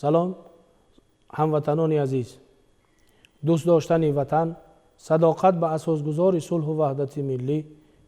سلام هموطنان عزیز. دوست داشتن وطن، صداقت به اساسگذار صلح و وحدت ملی،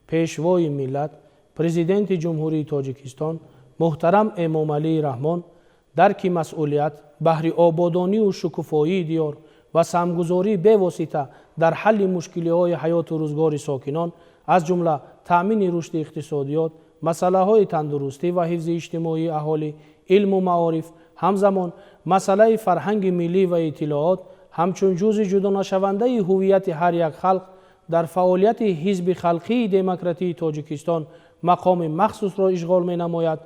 پیشوای ملت، پرزیدنت جمهوری تاجیکستان محترم امامعلی رحمان درک مسئولیت بهر آبادانی و شکوفایی دیار و سهمگذاری بواسطه در حل مشکلات حیات و روزگار ساکنان از جمله تأمین رشد اقتصادیات، مسئله های تندرستی و حفظ اجتماعی اهالی، علم و معارف، همزمان مسئله فرهنگ ملی و اطلاعات همچون جزء جدا نشونده هویت هر یک خلق در فعالیت حزب خلقی دموکراتی تاجیکستان مقام مخصوص را اشغال می نماید.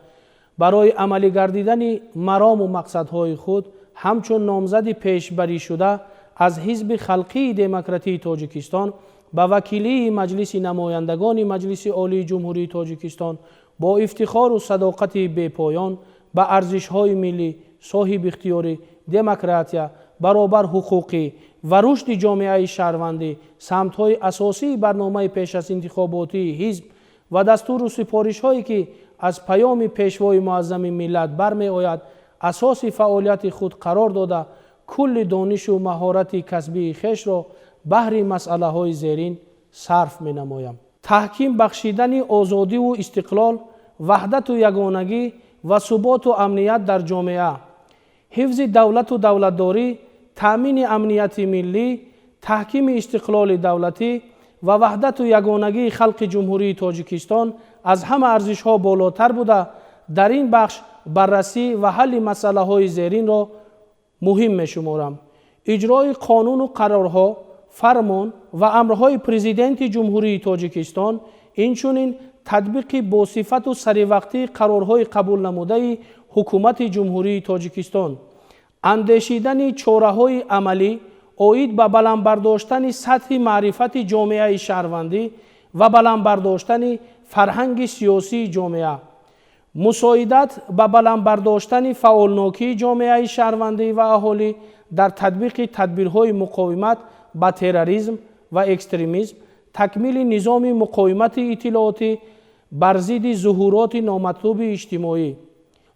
برای عملی گردیدن مرام و مقصدهای خود همچون نامزد پیشبری شده از حزب خلقی دموکراتی تاجیکستان به وکیلی مجلس نمایندگان مجلس عالی جمهوری تاجیکستان با افتخار و صداقت بی‌پایان به ارزش‌های ملی، صاحب اختیاری، دموکراتیا، برابر حقوقی و رشد جامعه شهروندی سمت‌های اساسی برنامه پیش از انتخاباتی حزب و دستور و سفارش‌هایی که از پیام پیشوای معظم ملت برمی آید اساس فعالیت خود قرار داده کل دانش و مهارت کسبی خویش را بهر مسئله های زیرین صرف می نمایم. تحکیم بخشیدن آزادی و استقلال، وحدت و یگانگی و ثبات و امنیت در جامعه، حفظ دولت و دولتداری، تأمین امنیت ملی، تحکیم استقلال دولتی و وحدت و یگانگی خلق جمهوری تاجیکستان از همه ارزش ها بالاتر بوده در این بخش بررسی و حل مسئله های زیرین را مهم می شمارم. اجرای قانون و قرارها، فرمان و امرهای پرزیدنت جمهوری تاجیکستان، اینچنین تطبیق با صفت و سریوقتی قرارهای قبول نموده حکومت جمهوری تاجیکستان، اندیشیدن چاره‌های عملی اوید به بلند برداشتن سطح معرفت جامعه شهروندی و بلند برداشتن فرهنگ سیاسی جامعه، مساعدت به بلند برداشتن فعالناکی جامعه شهروندی و اهالی در تطبیق تدبیرهای مقاومت با تروریسم و اکستریمیسم، تکمیل نظام مقاومت اطلاعاتی بر ضد ظهورات نامطلوب اجتماعی،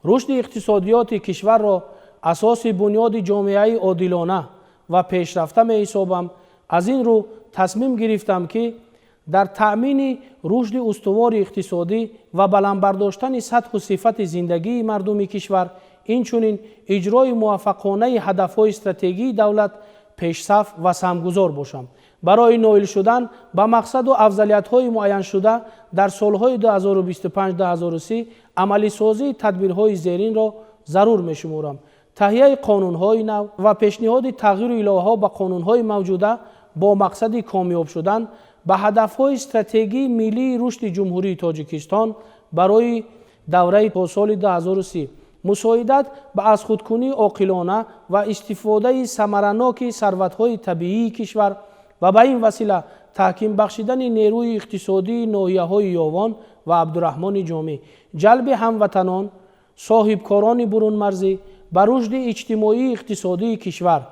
رشد اقتصادیات کشور را اساس بنیاد جامعه عادلانه و پیشرفته می حسابم. از این رو تصمیم گرفتم که در تأمین رشد استوار اقتصادی و بلند برداشتن سطح و صفت زندگی مردم کشور، اینچنین اجرای موفقانه هدفهای استراتژی دولت پیشصف و سهمگذار باشم. برای نائل شدن به مقصد و افضلیت‌های معین شده در سالهای 2025-2030 عملی سازی تدبیرهای زیرین را ضرور می شمارم. تهیه قانون‌های نو و پیشنهاد تغییر الهه‌ها به قانون‌های موجوده با مقصد کامیاب شدن به هدف‌های استراتژی ملی رشد جمهوری تاجیکستان برای دوره تا سال 2030، مساعدت به از خودکنی عاقلانه و استفاده ثمرناک ثروت‌های طبیعی کشور و به این وسیله تحکیم بخشیدن نیروی اقتصادی ناحیه‌های یاوان و عبدالرحمن جامی، جلب هموطنان صاحبکاران برون مرزی به رشد اجتماعی اقتصادی کشور،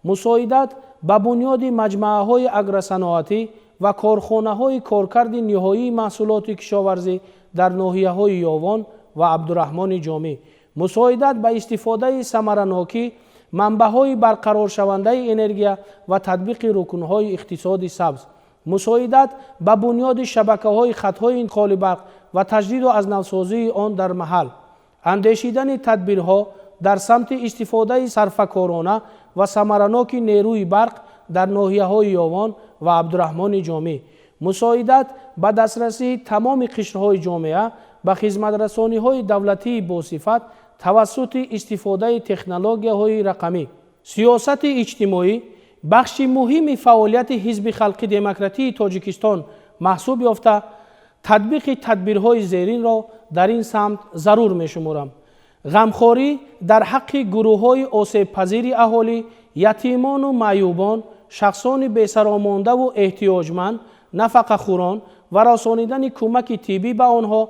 مساعدت به بنیاد مجمعه‌های اگروصنعتی و کارخانه‌های کارکرد نهایی محصولات کشاورزی در ناحیه‌های یاوان و عبدالرحمن جامی، مساعدت به استفاده ثمرناک منبع‌های برقرار شونده انرژی و تطبیق رکن‌های اقتصاد سبز، مساعدت به بنیاد شبکه‌های خط‌های انتقال برق و تجدید و از نوسازی آن در محل، اندیشیدن تدبیرها در سمت استفاده صرفه‌کارانه و ثمرناک نیروی برق در ناحیه‌های یاوان و عبدالرحمن جامی، مساعدت به دسترسی تمام قشرهای جامعه به خدمت‌رسانی‌های دولتی با صفت توسط استفاده تکنولوژی‌های رقمی. سیاست اجتماعی بخش مهم فعالیت حزب خلقی دموکراتی تاجیکستان محسوب یافته تطبیق تدبیرهای زیرین را در این سمت ضرور می شمارم. غمخواری در حق گروه‌های آسیب پذیر اهالی، یتیمان و معیوبان، شخصان بی‌سرامانده و احتیاجمند، نفقه خوران و رسانیدن کمک طبی به آنها،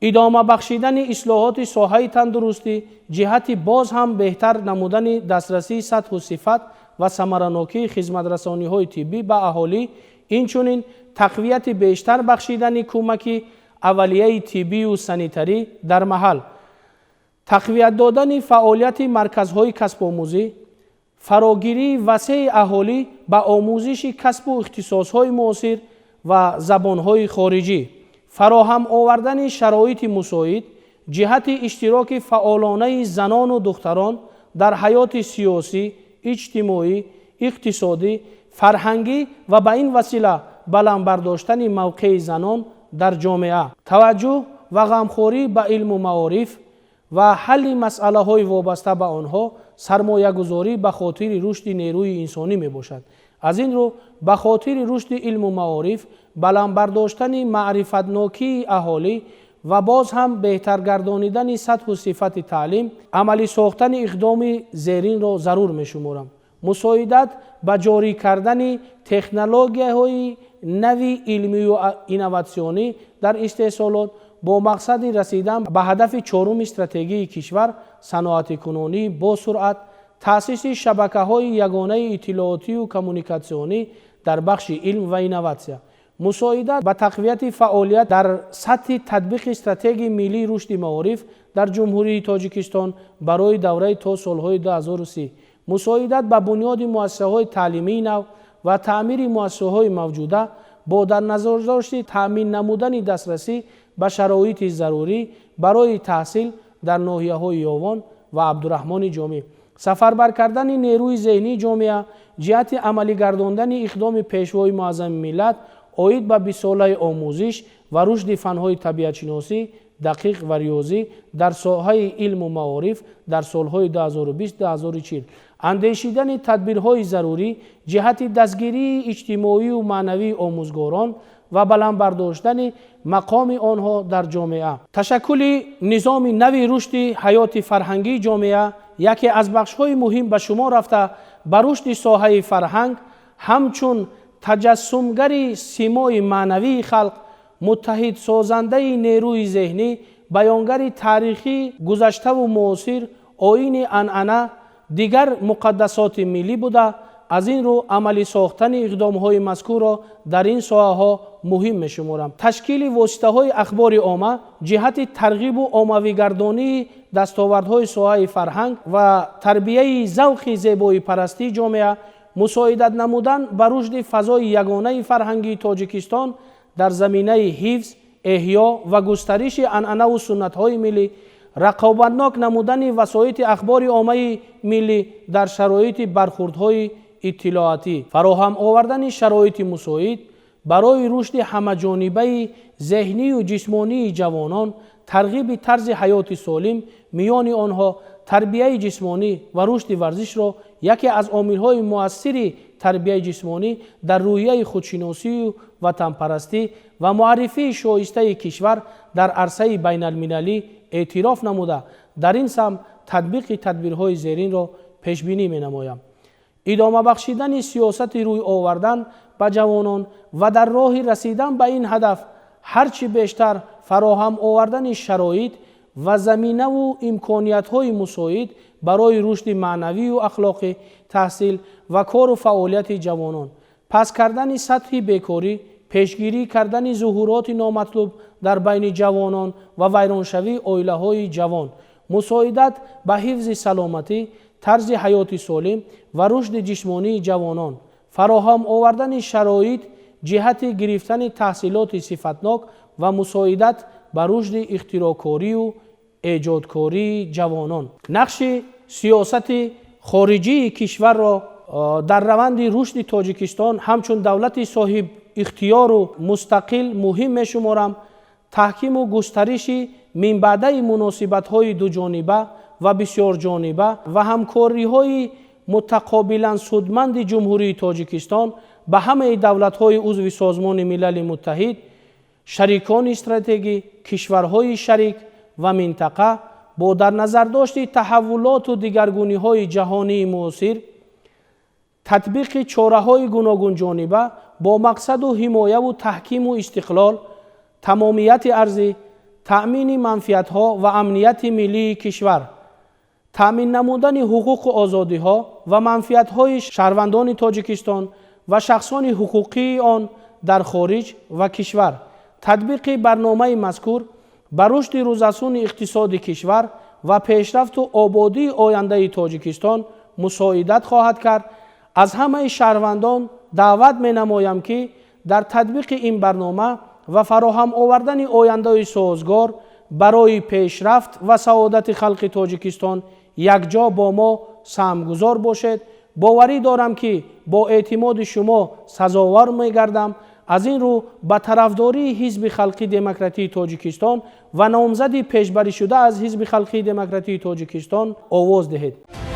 ادامه بخشیدن اصلاحات ساحه تندرستی جهت باز هم بهتر نمودن دسترسی سطح و صفت و ثمرناکی خدمت‌رسانی‌های طبی به اهالی، اینچنین تقویت بیشتر بخشیدن کمک اولیه طبی و سانیتری در محل، تقویت دادن فعالیت مرکزهای کسب آموزی، فراگیری وسیع اهالی به آموزش کسب و اختصاصهای معاصر و زبانهای خارجی، فراهم آوردن شرایط مساعد جهت اشتراک فعالانه زنان و دختران در حیات سیاسی، اجتماعی، اقتصادی، فرهنگی و به این وسیله بلند برداشتن موقع زنان در جامعه، توجه و غمخوری به علم و معارف و حل مسئله های وابسته به آنها سرمایه گذاری به خاطر رشد نیروی انسانی می باشد. از این رو به خاطر رشد علم و معارف، بلند برداشتن معرفتناکی اهالی و باز هم بهتر گردانیدن سطح و صفت تعلیم، عملی ساختن اقدام زیرین را ضرور می شمارم. مساعدت به جاری کردن تکنولوژی‌های نوی علمی و اینواسیونی در استحصالات با مقصد رسیدن به هدف چهارم استراتژی کشور، صنعت کنونی با سرعت، تأسیس شبکه‌های یگانه اطلاعاتی و کمیونیکاسیونی در بخش علم و اینواسیون، مساعدت به تقویت فعالیت در سطح تطبیق استراتژی ملی رشد معارف در جمهوری تاجیکستان برای دوره تا سالهای 2030، مساعدت به بنیاد مؤسسه‌های تعلیمی نو و تعمیر مؤسسه‌های موجوده با در نظر داشت تأمین نمودن دسترسی به شرایط ضروری برای تحصیل در ناحیه‌های یاوان و عبدالرحمن جامی، سفربر کردن نیروی ذهنی جامعه جهت عملی گرداندن اقدام پیشوای معظم ملت عاید به 20 ساله آموزش و رشد فن‌های طبیعت شناسی دقیق و ریاضی در ساحه علم و معارف در سالهای 2020-2040، اندیشیدن تدبیرهای ضروری جهت دستگیری اجتماعی و معنوی آموزگاران و بلند برداشتن مقام آنها در جامعه، تشکل نظام نوی رشد حیات فرهنگی جامعه یکی از بخش‌های مهم به شمار رفته به رشد ساحه فرهنگ همچون تجسمگر سیمای معنوی خلق، متحد سازنده نیروی ذهنی، بیانگر تاریخی گذشته و معاصر، آیین عنعنه دیگر مقدسات ملی بوده. از این رو عملی ساختن اقدام‌های مذکور را در این ساحه‌ها مهم می‌شمارم. تشکیل واسطه‌های اخبار عامه جهت ترغیب و عاموی گردانی دستاوردهای ساحه فرهنگ و تربیه ذوق زیبایی پرستی جامعه، مساعدت نمودن بر رشد فضای یگانه فرهنگی تاجیکستان در زمینه حفظ، احیا و گسترش عنعنه و سنت‌های ملی، رقابتناک نمودن وسایط اخبار عامه ملی در شرایط برخوردهای اطلاعاتی، فراهم آوردن شرایط مساعد برای رشد همه‌جانبه ذهنی و جسمانی جوانان، ترغیب طرز حیات سالم میان آنها، تربیت جسمانی و رشد ورزش را یکی از عامل‌های مؤثر تربیت جسمانی در روحیه خودشناسی و وطنپرستی و معرفی شایسته کشور در عرصه بین المللی اعتراف نموده در این سمت تطبیق تدبیرهای زیرین را پیش بینی می نمایم. ادامه بخشیدن سیاست روی آوردن به جوانان و در راه رسیدن به این هدف هرچی بیشتر فراهم آوردن شرایط و زمینه و امکانیت‌های مساعد برای رشد معنوی و اخلاقی، تحصیل و کار و فعالیت جوانان، پس کردن سطح بیکاری، پیشگیری کردن ظهورات نامطلوب در بین جوانان و ویرانشوی عائله‌های جوان، مساعدت به حفظ سلامتی، طرز حیات سالم و رشد جسمانی جوانان، فراهم آوردن شرایط جهت گرفتن تحصیلات صفتناک و مساعدت به رشد اختراع‌کاری و ایجادکاری جوانان. نقش سیاست خارجی کشور را در روند رشد تاجیکستان همچون دولت صاحب اختیار و مستقل مهم می شمارم. تحکیم و گسترش من بعده مناسبت‌های دو جانبه و بسیار جانبه و همکاری‌های متقابلا سودمند جمهوری تاجیکستان به همه دولت‌های عضو سازمان ملل متحد، شریکان استراتژی، کشورهای شریک و منطقه با در نظر داشت تحولات و دگرگونی‌های جهانی معاصر، تطبیق چاره‌های گوناگون جانبه با مقصد و حمایت و تحکیم و استقلال، تمامیت ارضی، تأمین منفعت‌ها و امنیت ملی کشور، تأمین نمودن حقوق و آزادی‌ها و منفعت‌های شهروندان تاجیکستان و شخصان حقوقی آن در خارج و کشور، تطبیق برنامه مذکور بر رشد روزافزون اقتصاد کشور و پیشرفت و آبادی آینده تاجیکستان مساعدت خواهد کرد. از همه شهروندان دعوت می نمایم که در تطبیق این برنامه و فراهم آوردن آینده سازگار برای پیشرفت و سعادت خلق تاجیکستان یکجا با ما سهمگزار باشد. باوری دارم که با اعتماد شما سزاوار می گردم. از این رو به طرفداری حزب خلقی دموکراتی تاجیکستان و نامزد پیشبری شده از حزب خلقی دموکراتی تاجیکستان آواز دهید.